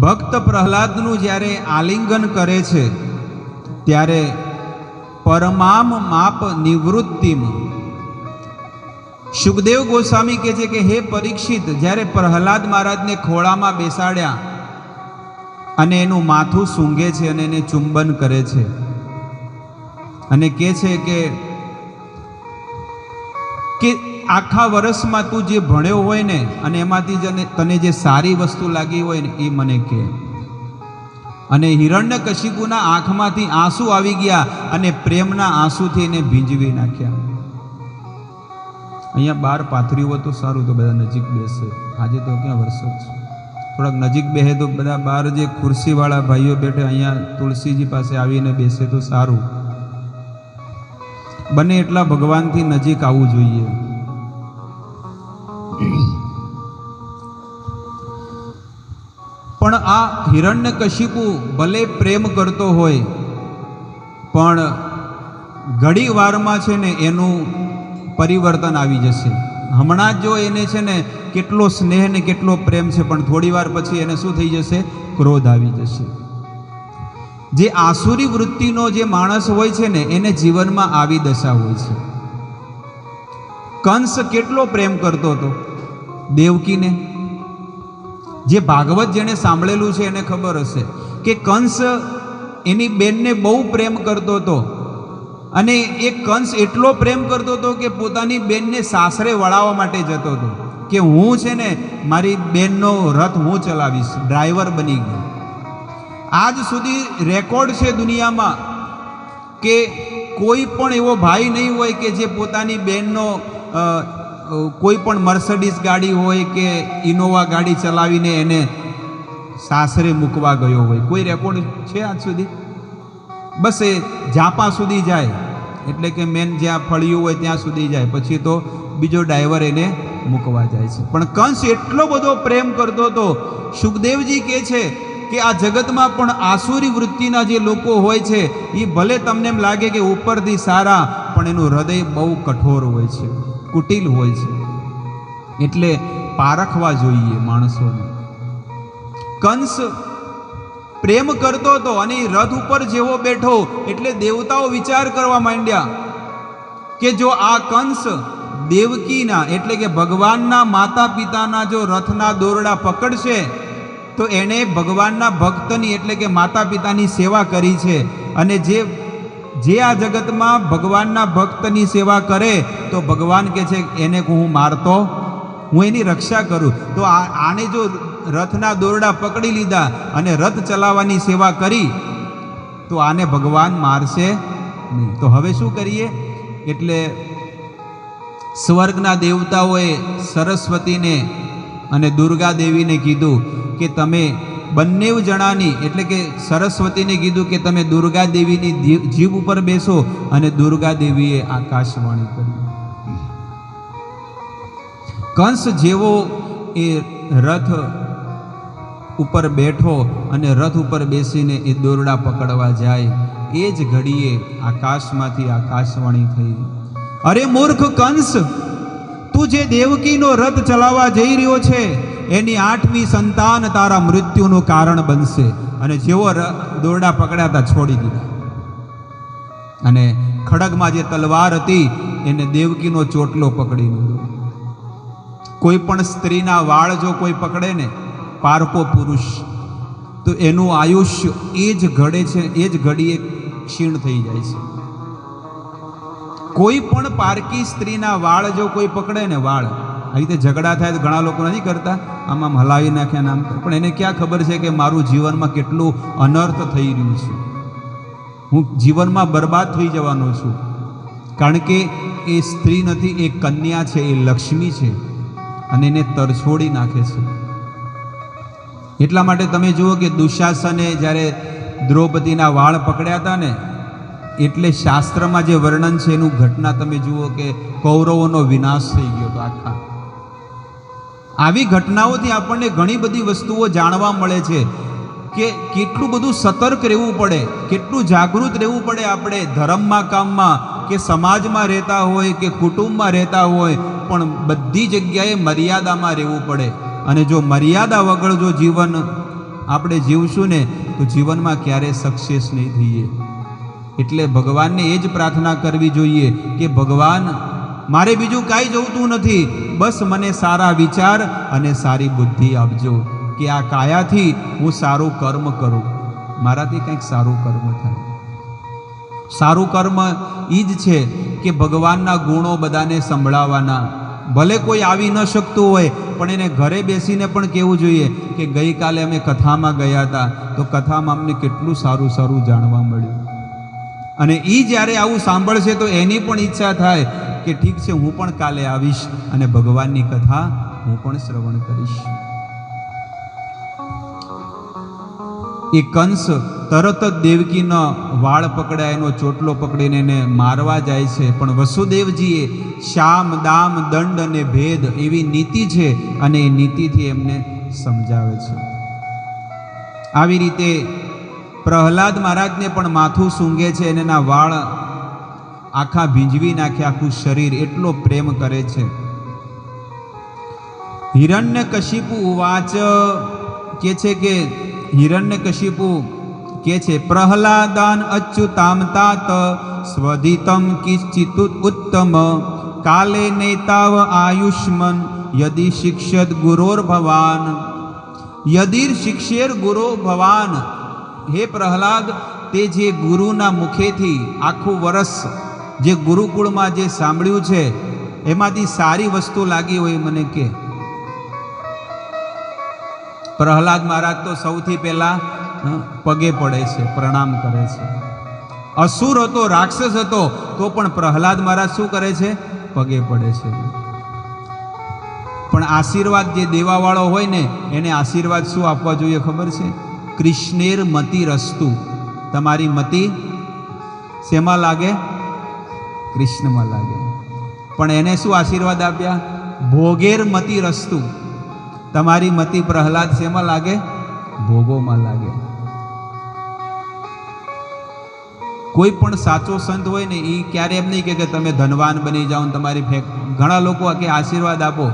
ભક્ત પ્રહલાદનું જ્યારે આલિંગન કરે છે ત્યારે પરમામ માપ નિવૃત્તિમ સુખદેવ ગોસ્વામી કહે છે કે હે પરીક્ષિત, જ્યારે પ્રહલાદ મહારાજને ખોળામાં બેસાડ્યા અને એનું માથું સૂંઘે છે અને એને ચુંબન કરે છે અને કહે છે કે આખા વર્ષમાં તું જે ભણ્યો હોય ને અને એમાંથી તને જે સારી વસ્તુ લાગી હોય ને એ મને કહે. અને હિરણ્યકશિપુના આંખમાંથી આંસુ આવી ગયા અને પ્રેમના આંસુથી એને ભીંજવી નાખ્યા. અહીંયા બહાર પાથર્યું હોય તો સારું, તો બધા નજીક બેસે. આજે તો ક્યાં વરસાદ છે, થોડાક નજીક બેસે તો બધા બહાર જે ખુરશીવાળા ભાઈઓ બેઠે અહીંયા તુલસીજી પાસે આવીને બેસે તો સારું. બને એટલા ભગવાનથી નજીક આવવું જોઈએ. પણ આ હિરણ્યકશિપુ ભલે પ્રેમ કરતો હોય પણ ઘડી વારમાં છે ને એનું પરિવર્તન આવી જશે. હમણાં જ જો એને છે ને કેટલો સ્નેહ ને કેટલો પ્રેમ છે, પણ થોડી વાર પછી એને શું થઈ જશે? ક્રોધ આવી જશે. જે આસુરી વૃત્તિનો જે માણસ હોય છે ને એને જીવનમાં આવી દશા હોય છે. કંસ કેટલો પ્રેમ કરતો હતો દેવકીને. જે ભાગવત જેને સાંભળેલું છે એને ખબર હશે કે કંસ એની બેનને બહુ પ્રેમ કરતો હતો અને એ કંસ એટલો પ્રેમ કરતો હતો કે પોતાની બેનને સાસરે વળાવવા માટે જતો હતો કે હું છે ને મારી બેનનો રથ હું ચલાવીશ, ડ્રાઈવર બની ગયો. આજ સુધી રેકોર્ડ છે દુનિયામાં કે કોઈ પણ એવો ભાઈ નહીં હોય કે જે પોતાની બેનનો કોઈ પણ મર્સિડીઝ ગાડી હોય કે ઇનોવા ગાડી ચલાવીને એને સાસરે મૂકવા ગયો હોય. કોઈ રેકોર્ડ છે આજ સુધી? બસ એ ઝાપા સુધી જાય, એટલે કે મેન જ્યાં ફળિયું હોય ત્યાં સુધી જાય, પછી તો બીજો ડ્રાઈવર એને મૂકવા જાય છે. પણ કંસ એટલો બધો પ્રેમ કરતો હતો. સુખદેવજી કહે છે કે આ જગતમાં પણ આસુરી વૃત્તિના જે લોકો હોય છે એ ભલે તમને એમ લાગે કે ઉપરથી સારા, પણ એનું હૃદય બહુ કઠોર હોય છે, કુટિલ હોય છે. એટલે પારખવા જોઈએ માણસોને. કંસ પ્રેમ કરતો હતો અને રથ ઉપર જેવો બેઠો એટલે દેવતાઓ વિચાર કરવા માંડ્યા કે જો આ કંસ દેવકીના એટલે કે ભગવાનના માતા પિતાના જો રથના દોરડા પકડશે તો એણે ભગવાનના ભક્તની એટલે કે માતા પિતાની સેવા કરી છે. અને જે આ જગતમાં ભગવાનના ભક્તની સેવા કરે તો ભગવાન કહે છે એને હું મારતો, હું એની રક્ષા કરું. તો આને જો રથના દોરડા પકડી લીધા અને રથ ચલાવવાની સેવા કરી તો આને ભગવાન મારશે નહીં. તો હવે શું કરીએ? એટલે સ્વર્ગના દેવતાઓએ સરસ્વતીને અને દુર્ગા દેવીને કીધું કે તમે બંને જણાની એટલે કે સરસ્વતીને કીધું કે તમે દુર્ગા દેવીની જીભ ઉપર બેસો, અને દુર્ગા દેવીએ આકાશવાણી કરી. કંસ જેવો એ રથ ઉપર બેઠો અને રથ ઉપર બેસીને એ દોરડા પકડવા જાય, એ જ ઘડીએ આકાશમાંથી આકાશવાણી થઈ. અરે મૂર્ખ કંસ, તું જે દેવકીનો રથ ચલાવવા જઈ રહ્યો છે એની 8મી સંતાન તારા મૃત્યુનું કારણ બનશે. અને જેવો દોરડા પકડ્યા હતા છોડી દીધા, અને ખડગમાં જે તલવાર હતી એને દેવકીનો ચોટલો પકડી લીધો. કોઈ પણ સ્ત્રીના વાળ જો કોઈ પકડે ને, પારકો પુરુષ, તો એનું આયુષ્ય એ જ ઘડે છે, એ જ ઘડીએ ક્ષીણ થઈ જાય છે. કોઈ પણ પારકી સ્ત્રીના વાળ જો કોઈ પકડે ને, વાળ આવી રીતે ઝઘડા થાય તો ઘણા લોકો નથી કરતા, આમ હલાવી નાખ્યા નામ, પણ એને ક્યાં ખબર છે કે મારું જીવનમાં કેટલું અનર્થ થઈ રહ્યું છે, હું જીવનમાં બરબાદ થઈ જવાનો છું. કારણ કે એ સ્ત્રી નથી, એ કન્યા છે, એ લક્ષ્મી છે, અને એને તરછોડી નાખે છે. એટલા માટે તમે જુઓ કે દુશાસને જ્યારે દ્રૌપદીના વાળ પકડ્યા હતા ને, એટલે શાસ્ત્રમાં જે વર્ણન છે એનું ઘટના તમે જુઓ કે કૌરવોનો વિનાશ થઈ ગયો હતો આખા. આવી ઘટનાઓથી આપણને ઘણી બધી વસ્તુઓ જાણવા મળે છે કે કેટલું બધું સતર્ક રહેવું પડે, કેટલું જાગૃત રહેવું પડે. આપણે ધર્મમાં, કામમાં કે સમાજમાં રહેતા હોય કે કુટુંબમાં રહેતા હોય, પણ બધી જગ્યાએ મર્યાદામાં રહેવું પડે. અને જો મર્યાદા વગર જો જીવન આપણે જીવશું ને તો જીવનમાં ક્યારેય સક્સેસ નહીં થઈએ. એટલે ભગવાનને એ જ પ્રાર્થના કરવી જોઈએ કે ભગવાન મારે બીજું કાંઈ જોઈતું નથી, બસ મને સારા વિચાર અને સારી બુદ્ધિ આપજો કે આ કાયાથી હું સારું કર્મ કરું, મારાથી કંઈક સારું કર્મ થાય. સારું કર્મ એ જ છે કે ભગવાનના ગુણો બધાને સંભળાવવાના. ભલે કોઈ આવી ન શકતું હોય પણ એને ઘરે બેસીને પણ કહેવું જોઈએ કે ગઈકાલે અમે કથામાં ગયા હતા તો કથામાં અમને કેટલું સારું સારું જાણવા મળ્યું. અને એ જ્યારે આવું સાંભળશે તો એની પણ ઈચ્છા થાય કે ઠીક છે, હું પણ કાલે આવીશ અને ભગવાનની કથા હું પણ શ્રવણ કરીશ. એ કંસ તરત જ દેવકીનો વાળ પકડાય, એનો ચોટલો પકડીને એને મારવા જાય છે. પણ વસુદેવજીએ શામ દામ દંડ અને ભેદ એવી નીતિ છે અને એ નીતિથી એમને સમજાવે છે. આવી રીતે પ્રહલાદ મહારાજને પણ માથું સૂંઘે છે અને એના વાળ આખા ભીંજવી નાખે, આખું શરીર, એટલો પ્રેમ કરે છે. હિરણ્યકશિપુ ઉવાચ કે છે કે હિરણ્યકશિપુ કે છે પ્રહલાદાન અચ્યુતામ તાત સ્વધિતમ કિંચિત ઉત્તમ કાલે નેતાવ આયુષ્મન યદિ શિક્ષત ગુરોર ભવાન. યદિ શિક્ષેર ગુરો ભવાન. હે પ્રહલાદ, તે જે ગુરુના મુખેથી આખું વર્ષ જે ગુરુકુળમાં જે સાંભળ્યું છે એમાંથી સારી વસ્તુ લાગી હોય મને કે. પ્રહલાદ મહારાજ તો સૌથી પહેલા પગે પડે છે, પ્રણામ કરે છે. અસુર હતો, રાક્ષસ હતો, તો પણ પ્રહલાદ મહારાજ શું કરે છે? પગે પડે છે. પણ આશીર્વાદ જે દેવાવાળો હોય ને એને આશીર્વાદ શું આપવા જોઈએ ખબર છે? કૃષ્ણેર મતિ રસ્તુ. તમારી મતિ શેમાં લાગે? કૃષ્ણમાં લાગે. પણ એને શું આશીર્વાદ આપ્યા? ભોગેર મતિ રસ્તુ. તમારી મતિ પ્રહલાદ શેમાં લાગે? ભોગોમાં લાગે. કોઈ પણ સાચો સંત હોય ને એ ક્યારે એમ નહીં કે તમે ધનવાન બની જાઓ ને તમારી ઘણા લોકો કે આશીર્વાદ આપો,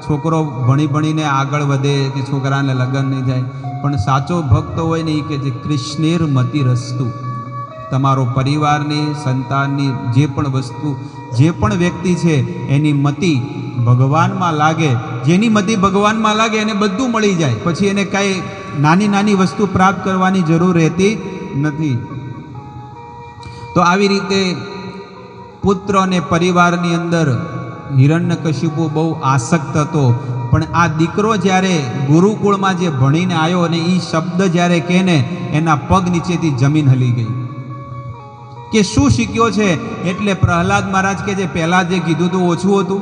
છોકરો ભણી ભણીને આગળ વધે કે છોકરાને લગ્ન નહીં થાય. પણ સાચો ભક્ત હોય ને એ કે છે કૃષ્ણેર મતિ રસ્તુ. તમારો પરિવારની, સંતાનની જે પણ વસ્તુ, જે પણ વ્યક્તિ છે એની મતિ ભગવાનમાં લાગે. જેની મતિ ભગવાનમાં લાગે એને બધું મળી જાય, પછી એને કાંઈ નાની નાની વસ્તુ પ્રાપ્ત કરવાની જરૂર રહેતી નથી. તો આવી રીતે પુત્ર અને પરિવારની અંદર હિરણ્યકશિપુ બહુ આસક્ત હતો. પણ આ દીકરો જ્યારે ગુરુકુળમાં જે ભણીને આવ્યો અને એ શબ્દ જ્યારે કહે ને એના પગ નીચેથી જમીન હલી ગઈ કે શું શીખ્યો છે. એટલે પ્રહલાદ મહારાજ કે જે પહેલાં જે કીધું હતું ઓછું હતું.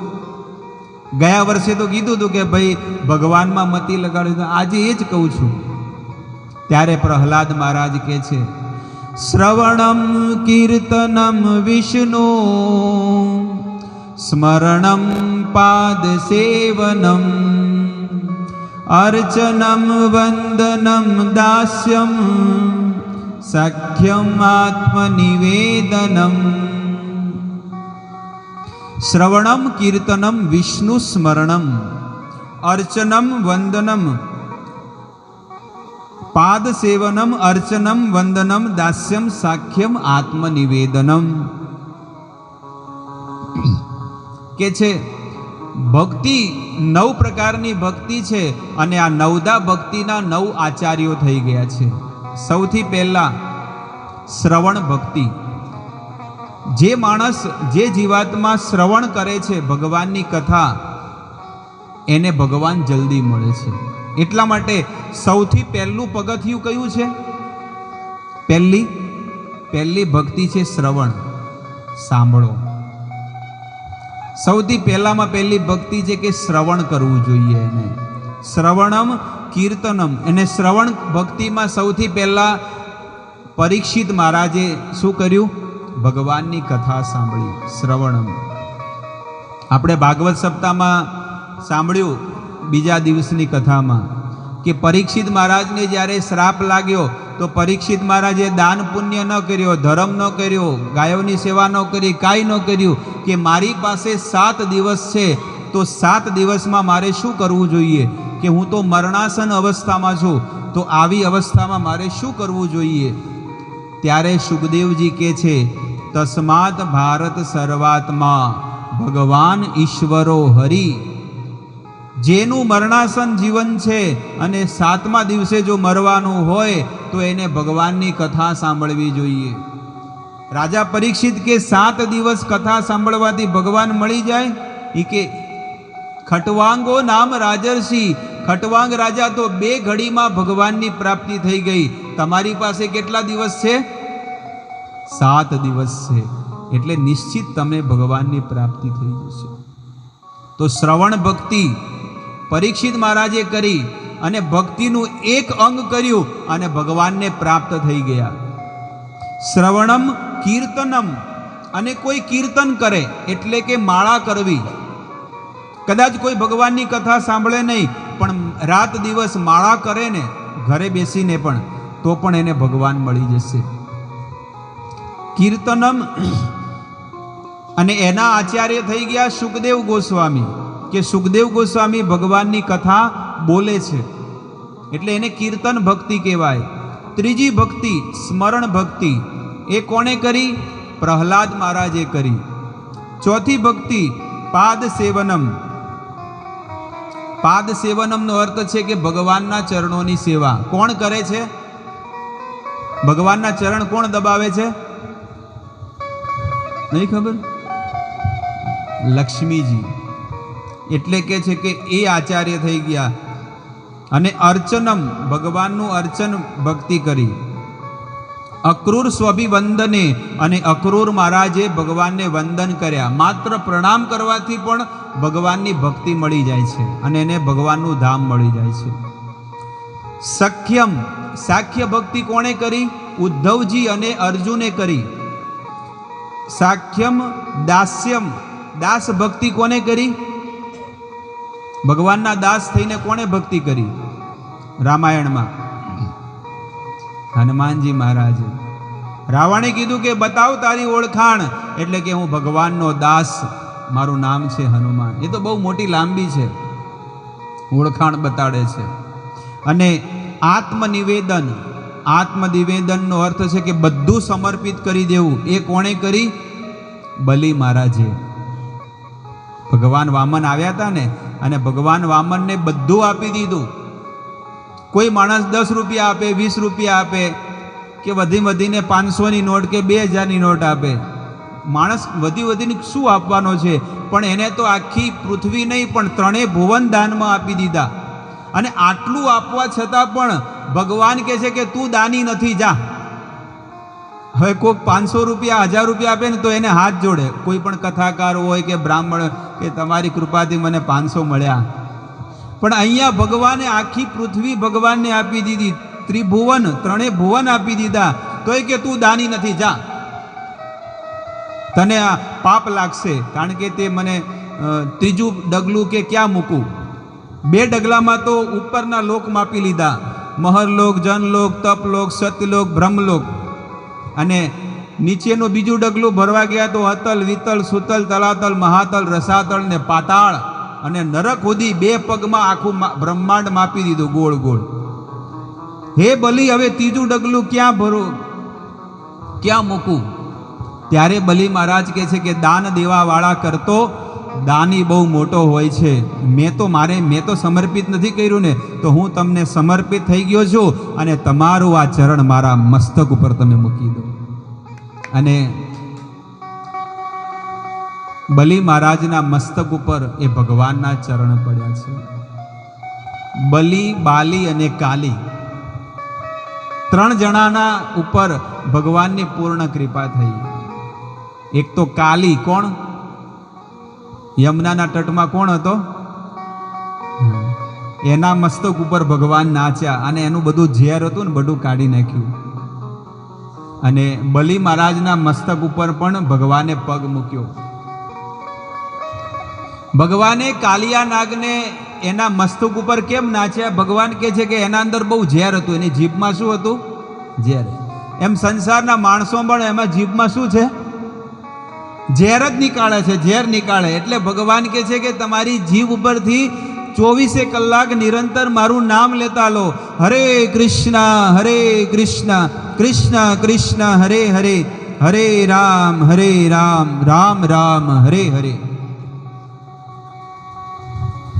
ગયા વર્ષે તો કીધું હતું કે ભાઈ ભગવાનમાં મતિ લગાડ્યું, આજે એ જ કહું છું. ત્યારે પ્રહલાદ મહારાજ કે છે શ્રવણમ કીર્તનમ વિષ્ણુ સ્મરણમ પાદ સેવનમ અર્ચનમ વંદનમ દાસ્યમ સખ્યમ આત્મનિવેદનમ. શ્રવણમ કીર્તનમ વિષ્ણુ સ્મરણમ અર્ચનમ વંદનમ પાદ સેવનમ અર્ચનમ વંદનમ દાસ્યમ સાખ્યમ આત્મનિવેદનમ. કે છે ભક્તિ 9 પ્રકારની ભક્તિ છે અને આ 9દા ભક્તિના 9 આચાર્યો થઈ ગયા છે. સૌથી પહેલા શ્રવણ ભક્તિ. જે માણસ, જે જીવાત્મા શ્રવણ કરે છે ભગવાનની કથા, એને ભગવાન જલ્દી મળે છે. એટલા માટે સૌથી પહેલું પગથિયું કયું છે? પહેલી ભક્તિ છે શ્રવણ, સાંભળો. સૌથી પહેલામાં પહેલી ભક્તિ છે કે શ્રવણ કરવું જોઈએ એને. શ્રવણમ કીર્તનમ. એને શ્રવણ ભક્તિમાં સૌથી પહેલા પરીક્ષિત મહારાજે શું કર્યું? ભગવાનની કથા સાંભળી. શ્રવણમ. આપણે ભાગવત સપ્તાહમાં સાંભળ્યું બીજા દિવસની કથામાં કે પરીક્ષિત મહારાજને જ્યારે શ્રાપ લાગ્યો તો પરીક્ષિત મહારાજે દાન પુણ્ય ન કર્યો, ધર્મ ન કર્યો, ગાયોની સેવા ન કરી, કાંઈ ન કર્યું. કે મારી પાસે 7 દિવસ છે તો 7 દિવસમાં મારે શું કરવું જોઈએ? કે હું તો મરણાસન અવસ્થામાં છું, તો આવી અવસ્થામાં મારે શું કરવું જોઈએ? ત્યારે સુખદેવજી કહે છે, તસ્માત ભારત સર્વાત્મા ભગવાન ઈશ્વરો હરિ. જેનું મરણાસન જીવન છે અને 7મા દિવસે જો મરવાનું હોય તો એને ભગવાનની કથા સાંભળવી જોઈએ. રાજા પરીક્ષિત કે 7 દિવસ કથા સાંભળવાથી ભગવાન મળી જાય? એ કે ખટવાંગો નામ રાજર્ષિ, ખટવાંગ રાજા તો 2 ઘડીમાં ભગવાનની પ્રાપ્તિ થઈ ગઈ. તમારી પાસે કેટલા દિવસ છે? 7 દિવસ છે. એટલે નિશ્ચિત તમને ભગવાનની પ્રાપ્તિ થઈ જશે. તો શ્રવણ ભક્તિ પરીક્ષિત મહારાજે કરી અને ભક્તિનું એક અંગ કર્યું અને ભગવાનને પ્રાપ્ત થઈ ગયા. શ્રવણમ કીર્તનમ, અને કોઈ કીર્તન કરે એટલે કે માળા કરવી. કદાચ કોઈ ભગવાનની કથા સાંભળે નહીં પણ રાત દિવસ માળા કરે ને ઘરે બેસીને પણ, તો પણ એને ભગવાન મળી જશે. કીર્તનમ. અને એના આચાર્ય થઈ ગયા સુખદેવ ગોસ્વામી, કે સુખદેવ ગોસ્વામી ભગવાનની કથા બોલે છે એટલે એને કીર્તન ભક્તિ કહેવાય. ત્રીજી ભક્તિ સ્મરણ ભક્તિ, એ કોણે કરી? પ્રહલાદ મહારાજે કરી. ચોથી ભક્તિ પાદ સેવનમ. પાદ સેવનમનો અર્થ છે કે ભગવાનના ચરણોની સેવા. કોણ કરે છે? ભગવાનના ચરણ કોણ દબાવે છે? નહીં ખબર? લક્ષ્મીજી. એટલે કે છે કે એ આચાર્ય થઈ ગયા. અને અર્ચનમ, ભગવાનનું અર્ચન ભક્તિ કરી. અક્રૂર સ્વભિવંદને, અને અક્રૂર મહારાજે ભગવાનને વંદન કર્યા. માત્ર પ્રણામ કરવાથી પણ ભગવાનની ભક્તિ મળી જાય છે અને એને ભગવાનનું ધામ મળી જાય છે. સખ્યમ, સાખ્ય ભક્તિ કોણે કરી? ઉદ્ધવજી અને અર્જુને કરી. સાખ્યમ દાસ્યમ, દાસ ભક્તિ કોને કરી? ભગવાનના દાસ થઈને કોણે ભક્તિ કરી? રામાયણમાં હનુમાનજી મહારાજે. રાવણે કીધું કે બતાવ તારી ઓળખાણ, એટલે કે હું ભગવાનનો દાસ, મારું નામ છે હનુમાન. એ તો બહુ મોટી લાંબી છે, ઓળખાણ બતાડે છે. અને આત્મનિવેદન, આત્મનિવેદનનો અર્થ છે કે બધું સમર્પિત કરી દેવું. એ કોણે કરી? બલિ મહારાજે. ભગવાન વામન આવ્યા હતા ને, અને ભગવાન વામનને બધું આપી દીધું. કોઈ માણસ 10 રૂપિયા આપે, 20 રૂપિયા આપે, કે વધીને 500ની નોટ કે 2000ની નોટ આપે. માણસ વધીને શું આપવાનો છે? પણ એને તો આખી પૃથ્વી નહીં પણ 3 ભુવન દાનમાં આપી દીધા. અને આટલું આપવા છતાં પણ ભગવાન કહે છે કે તું દાની નથી, જા. હવે કોઈ 500 રૂપિયા 1000 રૂપિયા આપે ને તો એને હાથ જોડે, કોઈ પણ કથાકાર હોય કે બ્રાહ્મણ, કે તમારી કૃપાથી મને 500 મળ્યા. પણ અહીંયા ભગવાને આખી પૃથ્વી ભગવાનને આપી દીધી, ત્રિભુવન, 3 ભુવન આપી દીધા. તોય કે તું દાની નથી, જા, તને આ પાપ લાગશે. કારણ કે તે મને ત્રીજું ડગલું કે ક્યાં મૂકું? 2 ડગલામાં તો ઉપરના લોક માપી લીધા, મહરલોક, જનલોક, તપલોક, સત્યલોક, બ્રહ્મલોક. અને નીચેનું બીજું ડગલું ભરવા ગયા તો અતલ, વિતલ, સુતલ, તલાતલ, મહાતલ, રસાતળ ને પાતાળ અને નરક સુધી 2 પગમાં આખું બ્રહ્માંડ માપી દીધું, ગોળ ગોળ. હે બલિ, હવે ત્રીજું ડગલું ક્યાં ભરું, ક્યાં મૂકું? ત્યારે બલિ મહારાજ કહે છે કે દાન દેવા વાળા કરતો દાની બહુ મોટો હોય છે. મેં તો સમર્પિત નથી કર્યું ને, તો હું તમને સમર્પિત થઈ ગયો છું અને તમારું આ ચરણ મારા મસ્તક ઉપર તમે મૂકી દો. અને બલિ મહારાજના મસ્તક ઉપર એ ભગવાનના ચરણ પડ્યા છે. બલિ, બાલી અને કાલી 3 જણાના ઉપર ભગવાનની પૂર્ણ કૃપા થઈ. એક તો કાલી, કોણ? યમુનાના તટમાં કોણ હતો? એના મસ્તક ઉપર ભગવાન નાચ્યા અને એનું બધું ઝેર હતું ને બધું કાઢી નાખ્યું. અને બલિ મહારાજના મસ્તક ઉપર પણ ભગવાને પગ મૂક્યો. ભગવાને કાલિયા નાગને એના મસ્તક ઉપર કેમ નાચ્યા? ભગવાન કહે છે કે એના અંદર બહુ ઝેર હતું, એની જીભમાં શું હતું? ઝેર. એમ સંસારના માણસો પણ એમાં જીભમાં શું છે? ઝેર જ નીકાળે છે, ઝેર નીકાળે. એટલે ભગવાન કહે છે કે તમારી જીભ ઉપરથી 24 કલાક નિરંતર મારું નામ લેતા લો, હરે કૃષ્ણ કૃષ્ણ કૃષ્ણ હરે હરે, હરે રામ રામ રામ હરે હરે.